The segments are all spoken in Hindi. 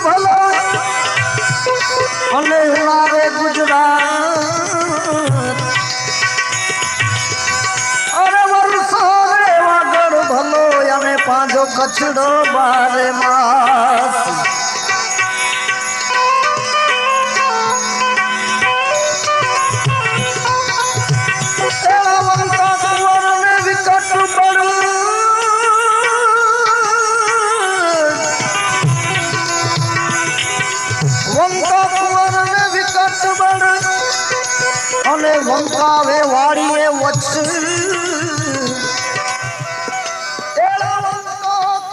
भलो अने उड़ावे गुजरात अरे वर्षो रे वागड़ भलो अने पांजो कछड़ो बारे मास वंकावे वाड़िए वच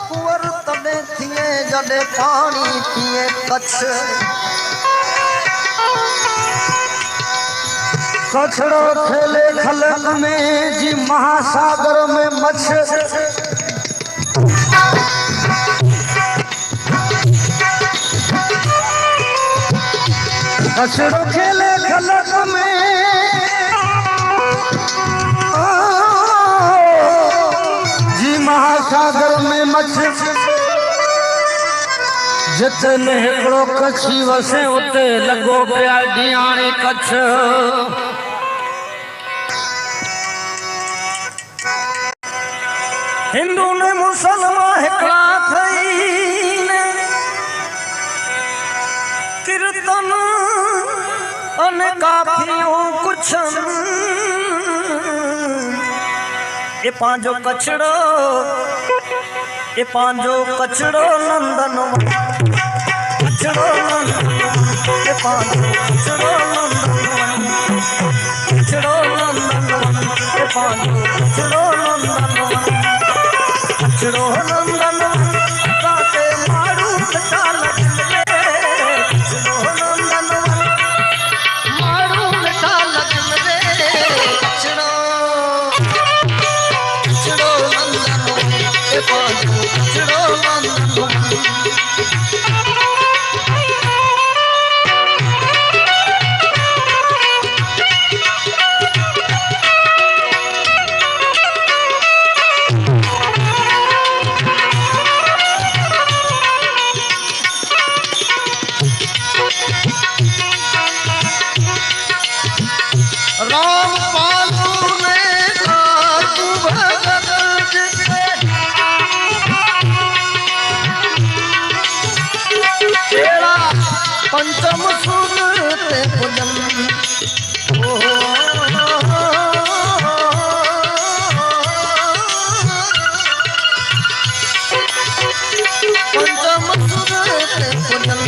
कुंवर तने थिए जडे पानी पिए कच्छ कछड़ो खेले खलक में जी महासागर में मच्छ कछड़ो खेले खलक में महासागर में मच्छ जितने हिकड़ो कच्छी वसे उते लगो पिया ॾियाणे कच्छ हिंदू ने मुसलमान हिकड़ा थई कीर्तन अने काफियों कुछ ये पांजो कछड़ो नंदन कछड़ो नंदन ये पांजो कछड़ो नंदन कछड़ो नंदन ये पांजो कछड़ो नंदन कछड़ो नंदन काटे मारू चाल कछड़ो नंदन मारू चाल कछड़ो पंचम सुरते भुजन पंचम सुरते भुजन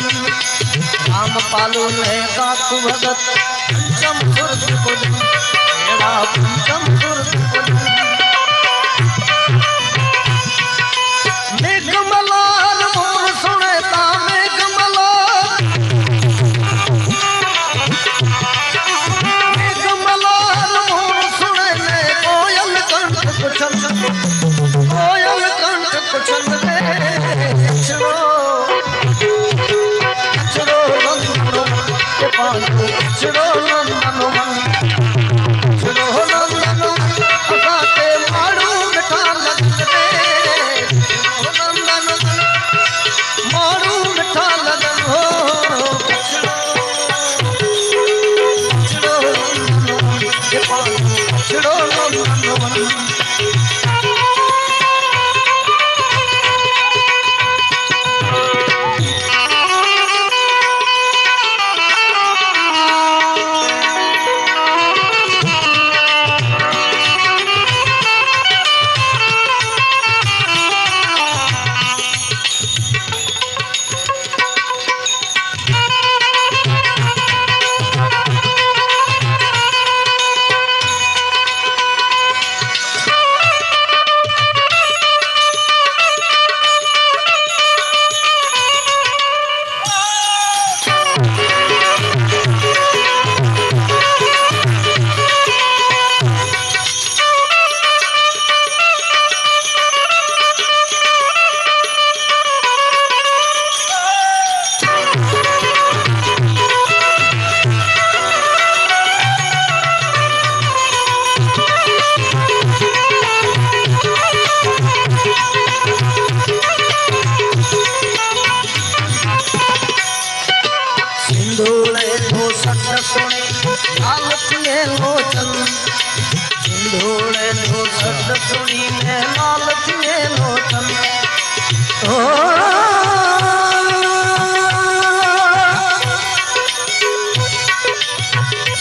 राम पालू ने काकू भगत पंचम सुरते भुजन पंचम सुरते भुजन मेघमलाल मोर सुनेता कोयल कंठ कुचल में कछड़ो कछड़ो नंदन के पांजो कछड़ो नंदन कछड़ो नंदन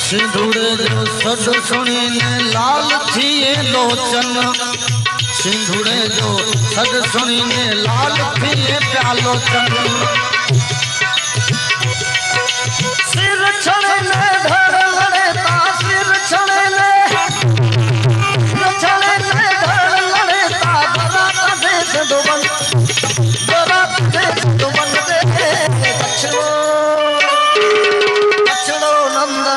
सिंधुड़े जो सद सुनीने लाल थिए लोचन सिंधुड़े जो सद सुनीने लाल थिए प्यालोचन सिर छड़े ने धर लड़े ता सिर छड़े ने धर लड़े ता बरात देश दुबन दे कछड़ो नंदन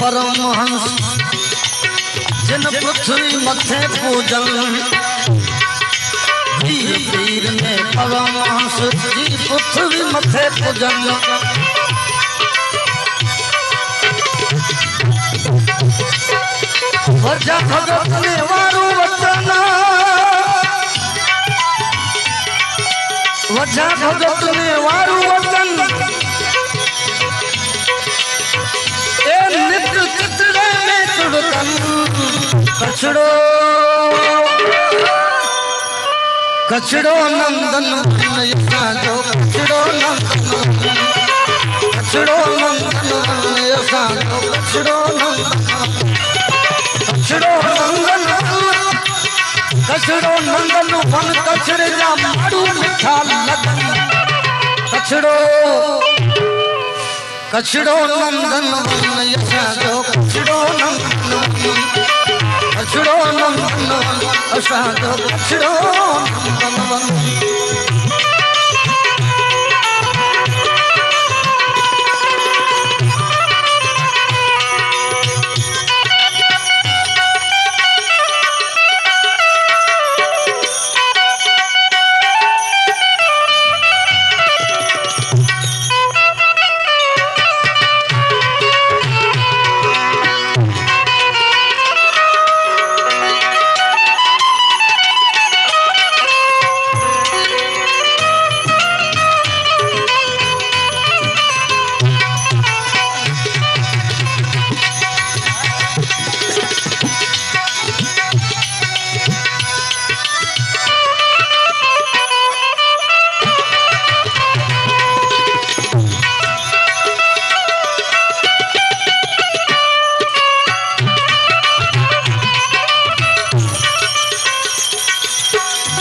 परमहंस जिन पृथ्वी मथे पूजन वीर वीर ने परमहंस जी पृथ्वी मथे पूजन वजा भगत ने वारू वचन वजा भगत ने वारू वचन कछड़ो कछड़ो नंदन जो कछड़ो नंदन कछड़ो नंदन कछड़ो नंदन कछड़ो नंदन वन कछड़े जा मारू मिठा लगन कछड़ो कछड़ो नंदन जो कछड़ो नंदन कछड़ो नंदन असांजो कछड़ो नंदन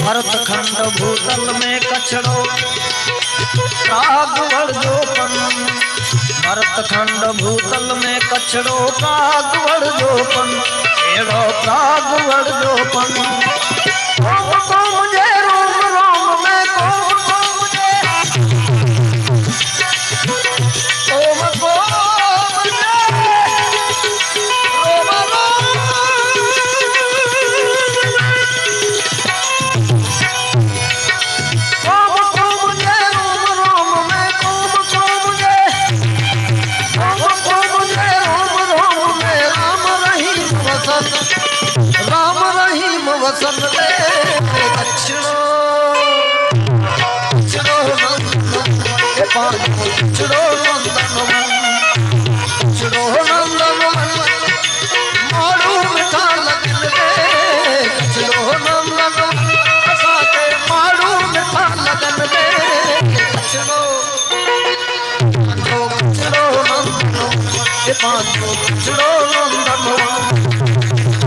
भरतखंड भूतल में कछड़ो कागवड़ जो पन भरतखंड भूतल में कछड़ो कागवड़ जो पन एड़ो कागवड़ जो पन ओम को मुझे रोम रोम में ओम को मुझे ओम को मुझे रोम रोम राम रहीम वसन दे कछड़ो कछड़ो नंदन कछड़ो नंदन कछड़ो नंदन मारू मिठा लगन दे कछड़ो नंदन असांखे मारू मिठा लगन दे कछड़ो कछड़ो नंदन પાંચો કચડો નંદનવન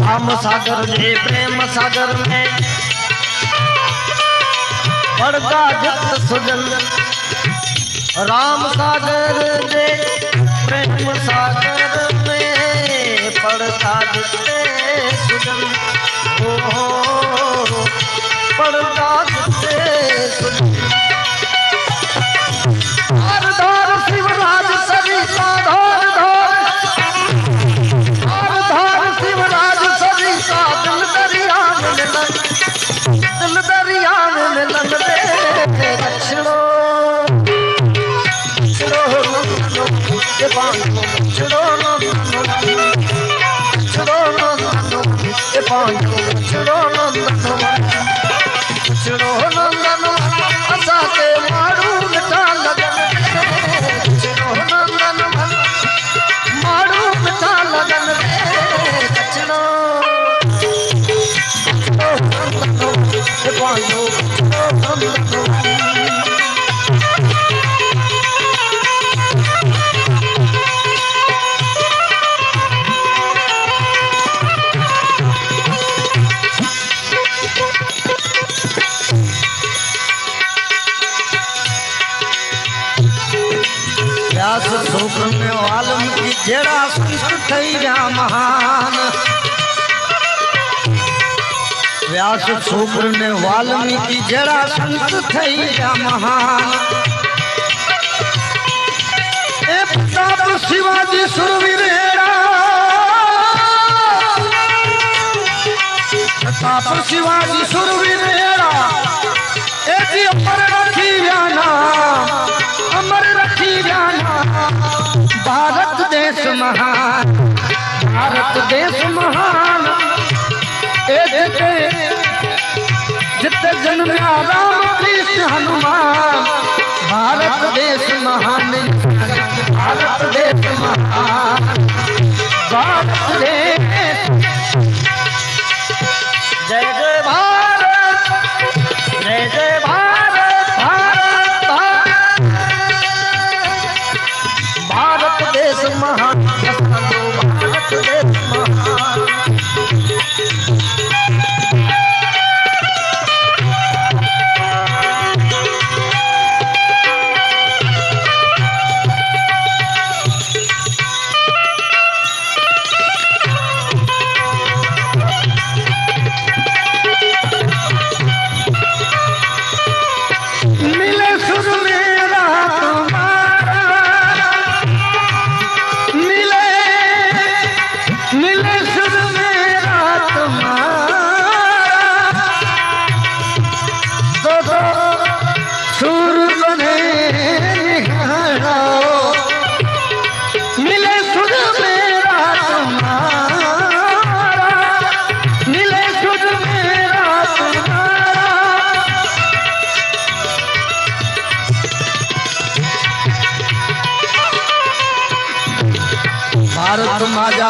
राम सागर जे प्रेम सागर में पड़ता जित सुजन राम सागर जे प्रेम सागर में पड़ता जित सुजन ओ पड़ता जित सुजन धार धार शिवराज सरिता धार धार दिल दरिया में मिलन दे कचड़ो के पांचो कचड़ो के पांचो कचड़ो नंदन असा के मारू मिठा लगन कचड़ो नंदन मारू मिठा लगन कचड़ो व्यास सूत्र में वाल्मीकि जेड़ा संत थई जा महान व्यास सूत्र ने वाल्मीकि जेड़ा संत थई जा महान ए प्रताप शिवाजी सुरवीर हेड़ा प्रताप शिवाजी सुरवीर हेड़ा ए जी अमर रखी व्याना अमर रखी व्याना भारत देश महान भारत देश महान जिते जन्मया राम कृष्ण हनुमान भारत देश महान भारत देश महान भारत देश जय जय भारत जय जय भारत भारत भारत भारत देश महान भारत देश महान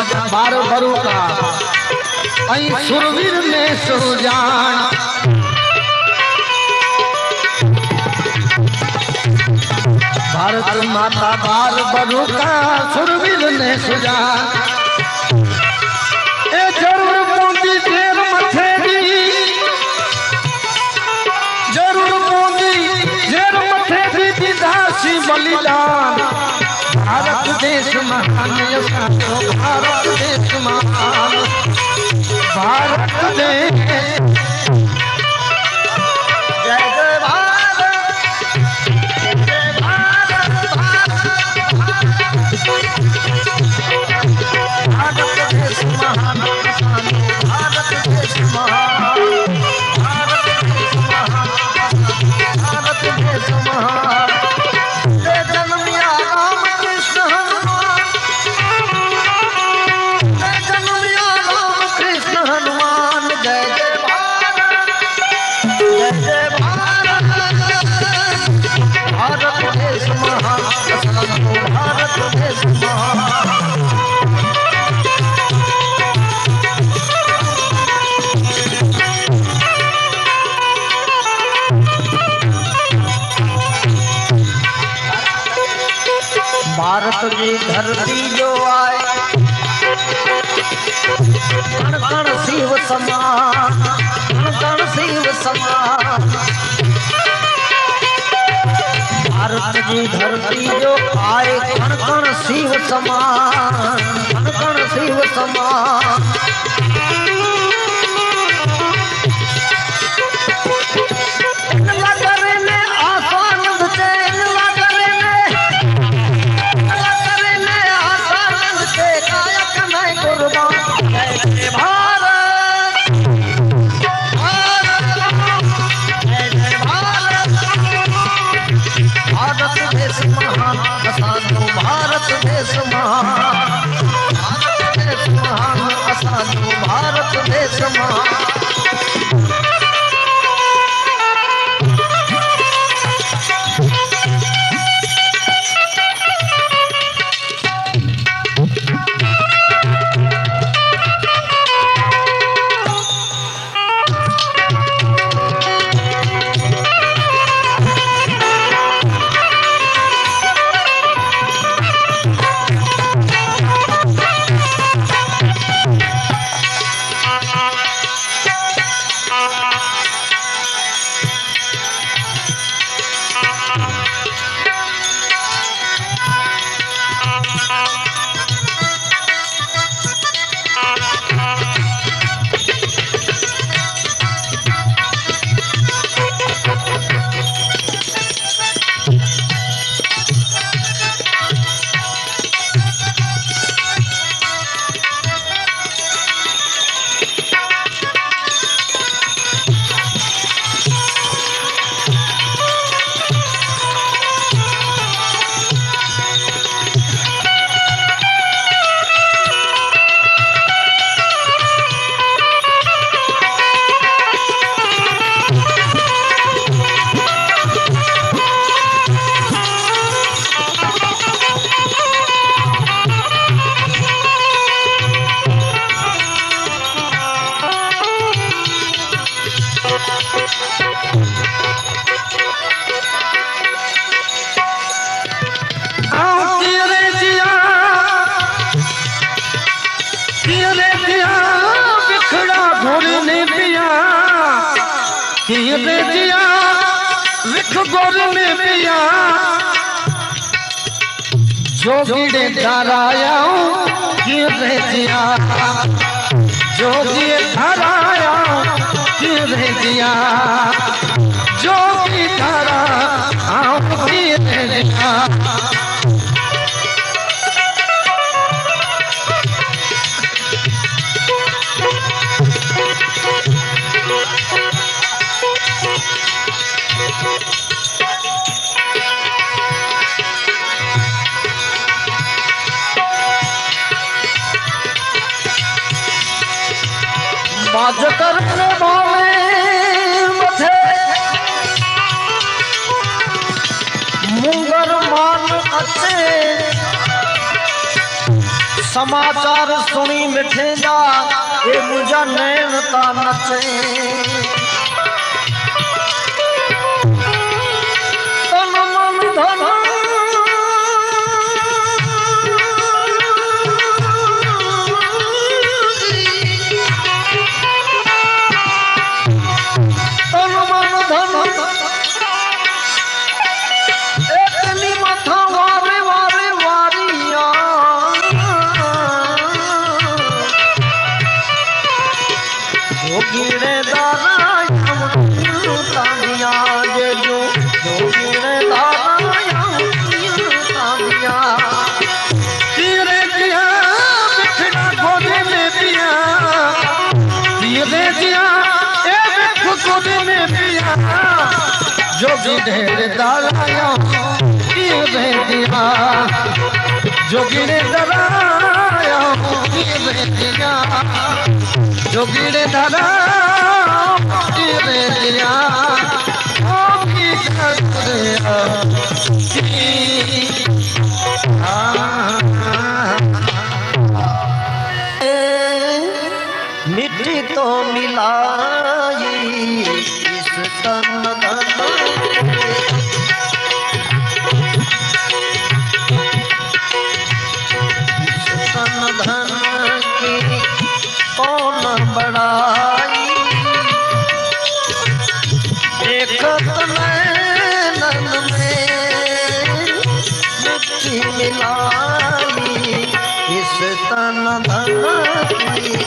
बार भरू का ऐं सुरवीर में सुजान भारत माता बार भरू का सुरवीर ने सुजान ए जरूर पहुंची देर मथे दी जरूर पहुंची देर मथे दी दासी बलिदान भारत देश महान भारत देश महान भारत देश जय जय भारत जय भारत भारत देश महान भारत देश महान भारत देश महान भारत देश महान भारत की धरती जो आए कण कण शिव समान कण कण शिव समान भारत की धरती जो आए कण कण शिव समान कण कण शिव समान भारत देश महान असांजो भारत देश महान जोगीड़े धराया गिरे जिया जोगी धराया गिरे जिया जोगी धरा गिरे जिया बाज करने वाले मथे मुंगर मान अच्छे समाचार सुनी मिठे जा ये मुझा नैन ता नचे तन मन धन तन मन धन एतनी मथा वारे वारे वारिया जोगिड़े दाना तानिया जे जो जोगिड़े दाना तानिया तीरे दिया बिखड़ा गोदे में पिया तीरे दिया ए बिख गोदे में पिया जोगिड़े दाना तीरे दिया जोगिड़े दराया तीरे दिया जोगिड़े धरा दिया मिट्टी तो मिलाई इस तन धन की कौन बड़ाई देखत नैनन में मिट्टी मिलाई इस तन धन की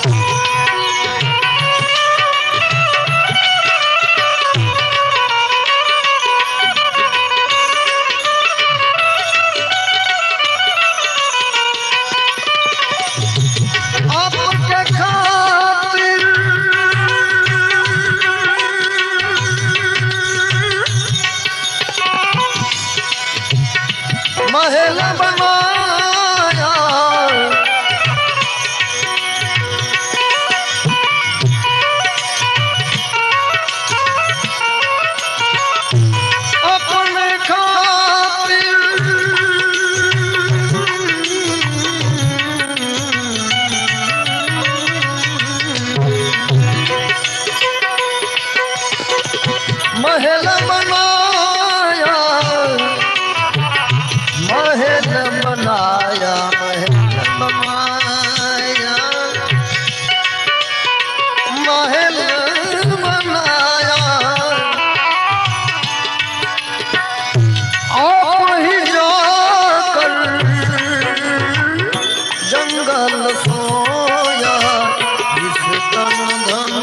महल बनाया अपने खातिर महल बनाया महल बनाया महल बनाया आप ही जाकर जंगल सोया इस तन धन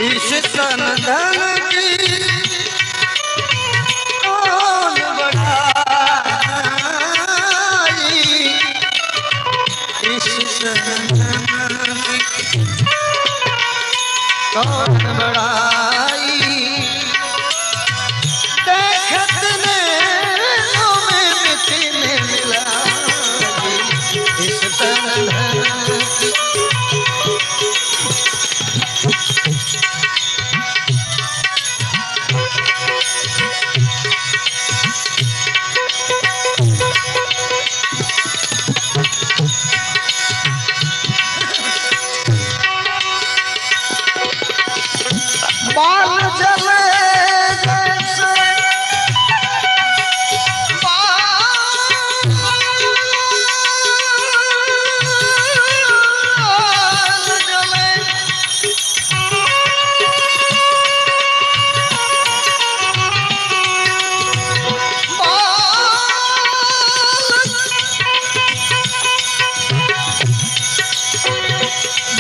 इस तन धन की कौन बढ़ाई इस तन धन की कौन बढ़ाई देखत नैनों में मिट्टी में मिला इस तन धन की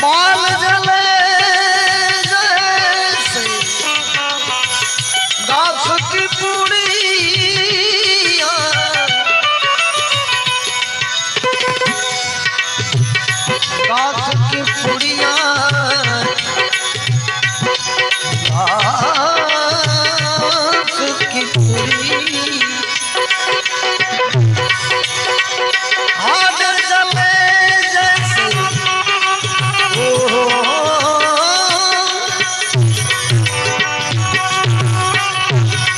बाल जले जैसे गाछ की पुड़िया, गाछ की पुड़िया गाछ की पुड़ी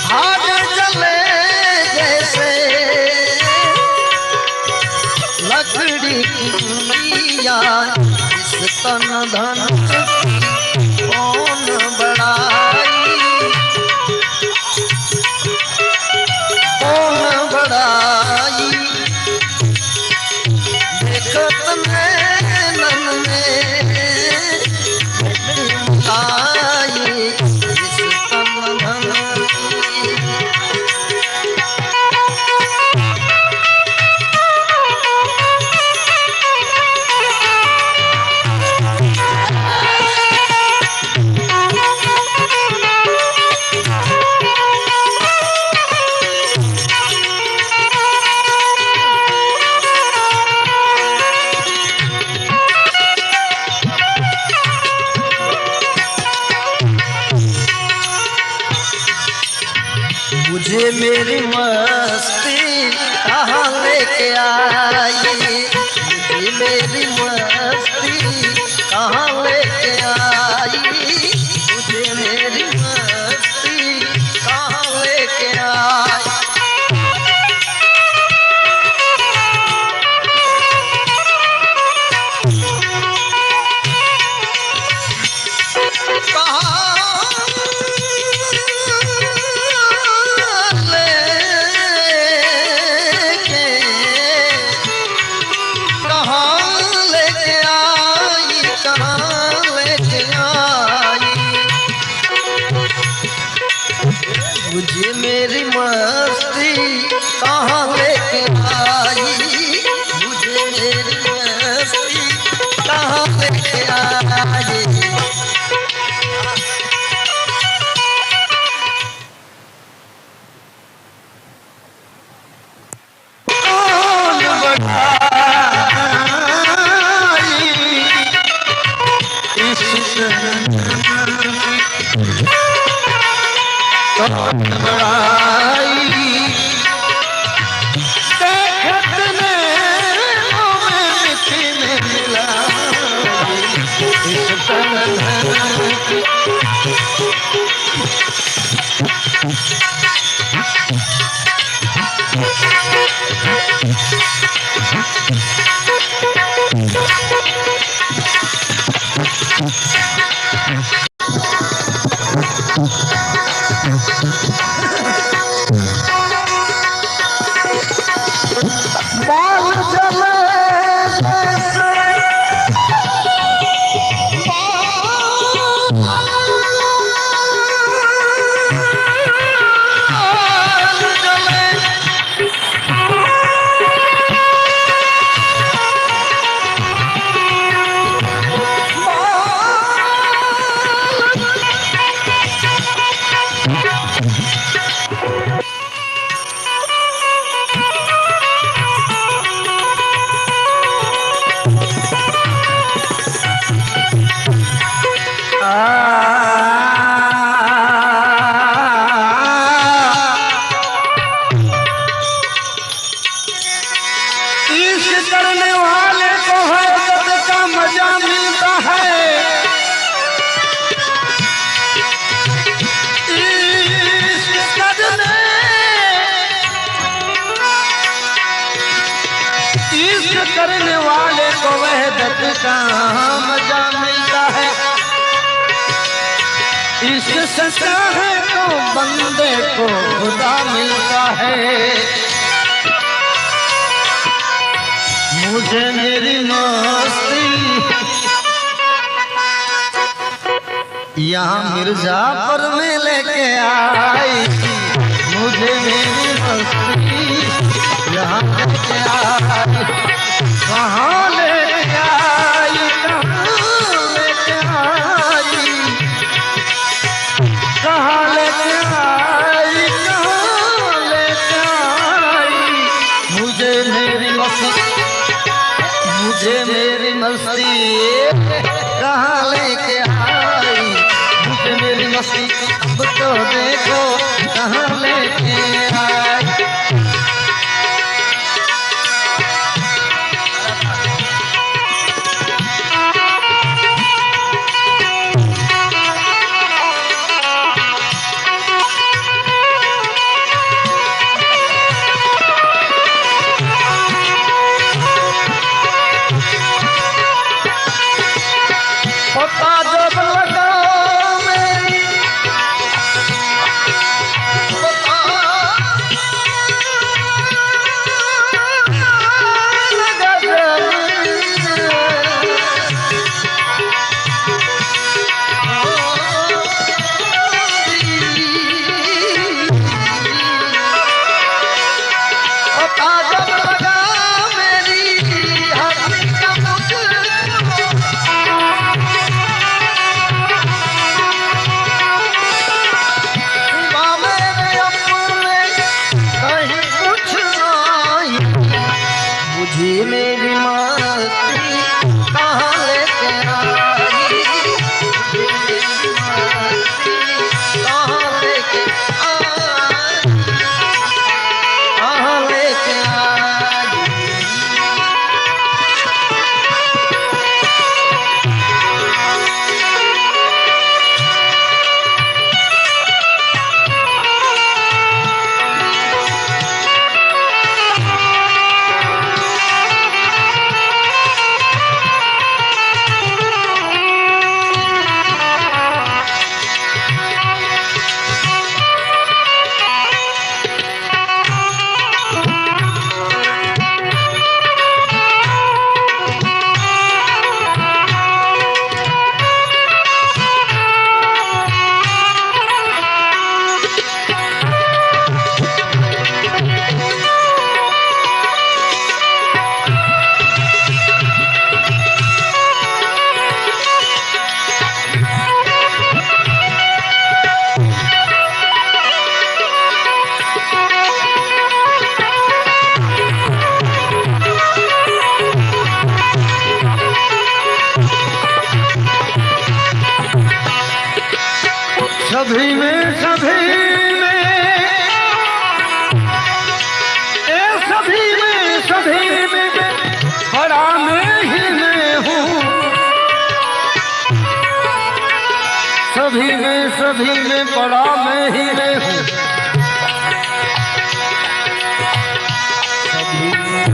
हाथ जले जैसे लकड़ी की दुनिया इस तन धन कौन बड़ाई, कौन बड़ाई। देखत नैनन में आई इस तन धन मुझे मेरी मस्ती कहाँ लेके आई, मुझे मेरी मस्ती कहाँ लेके आई, मुझे मेरी मस्ती कहाँ लेके आई। मुझे मेरी मस्ती कहाँ लेके आई, मुझे मेरी मस्ती कहाँ लेके आई। कौन बढ़ाई इस कौन बड़ाई, देखत नैनों में मिट्टी में मिला इस तन बाल जले जैसे बाल जले इश्क करने वाले को हरकत का मजा मिलता है, इश्क करने वाले को वहदत का मजा मिलता है। इश्क सच्चा है तो बंदे को खुदा मिलता है। मुझे मेरी मस्ती यहाँ मिर्जापुर में लेके आई, मुझे मेरी मस्ती यहाँ लेके आई, कहाँ लेके आई, कहाँ मेरी मस्ती कहाँ लेके आई, मुझे मेरी मस्ती अब तो देखो कहाँ लेके आई। मेरी मस्ती कहाँ लेके आई, कहाँ लेके आई, कहाँ लेके आई। सभी में बड़ा मैं ही मैं हूँ, सभी में बड़ा मैं ही मैं हूँ, सभी में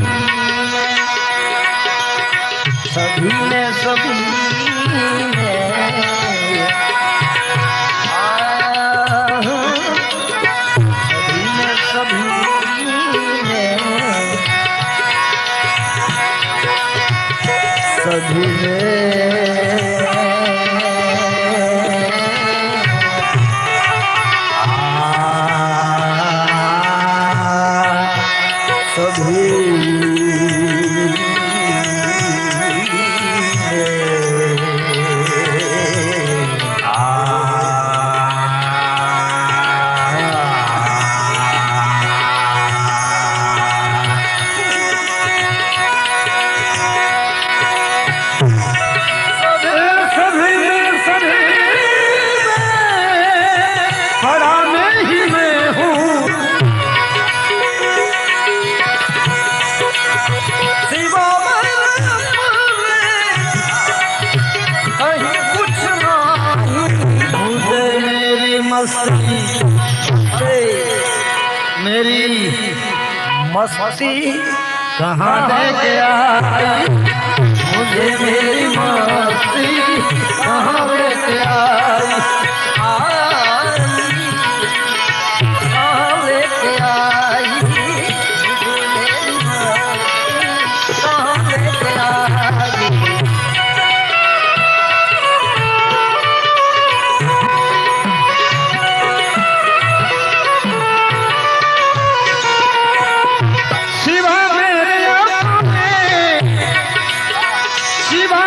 मेरी मस्ती कहाँ लेके आई, मुझे मेरी मस्ती कहाँ लेके आई, कहाँ लेके आई, मुझे मेरी मस्ती कहाँ लेके आई। शिवा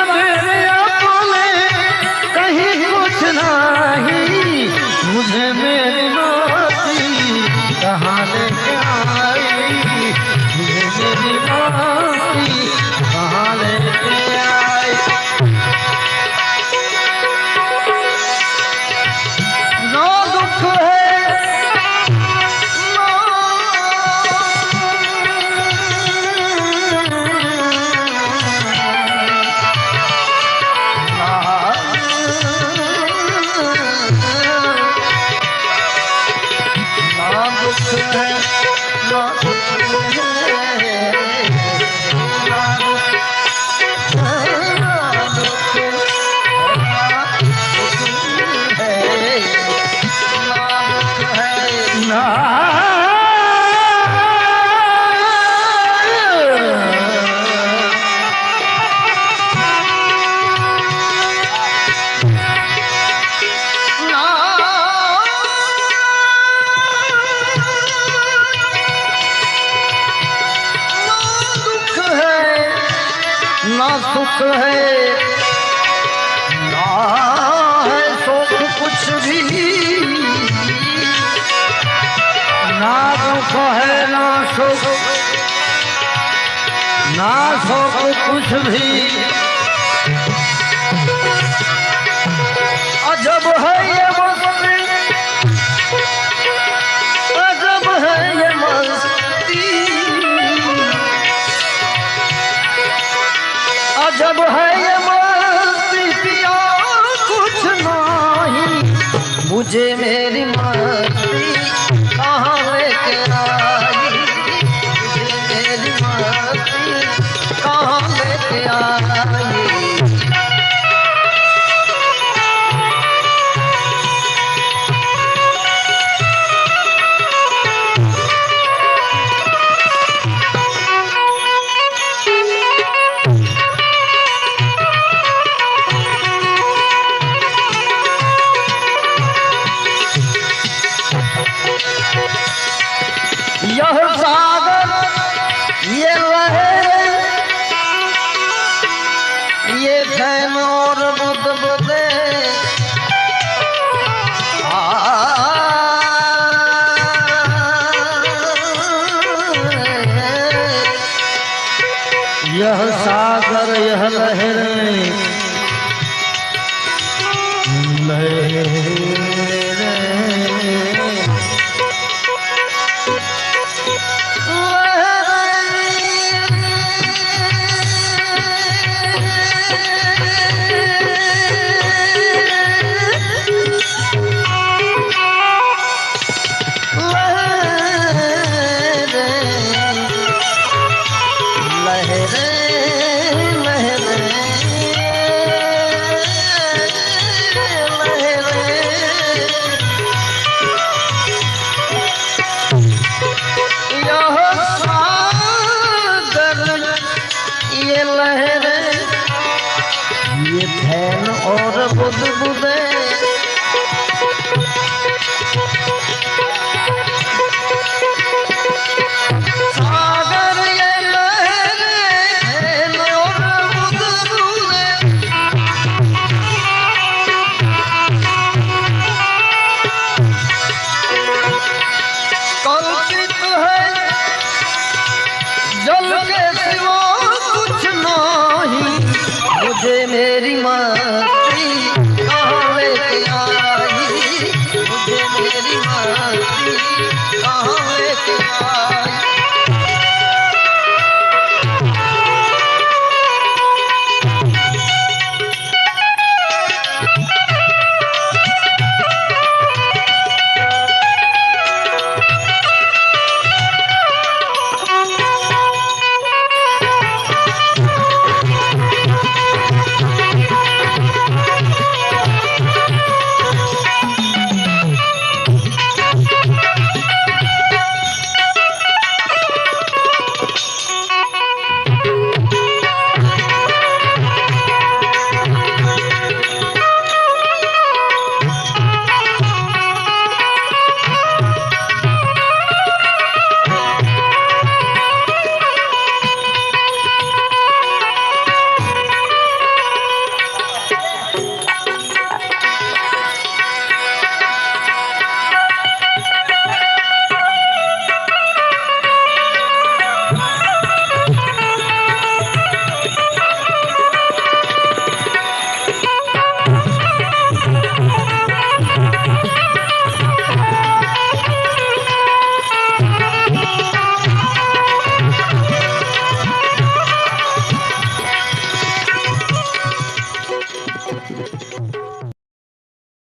सुख है ना है सुख कुछ भी, ना दुख है ना सुख, ना सुख कुछ भी। अजब है ये मस्ती, अजब है ये मस्ती, अजब है ये मस्ती पिया कुछ नहीं, मुझे मेरी मस्ती कहाँ लेके आई, मुझे मेरी मस्ती कहाँ लेके आई। यह सागर ये लहर ये फैन और बुदबुदे, यह सागर यह लहर ये फैन और बुदबुदे,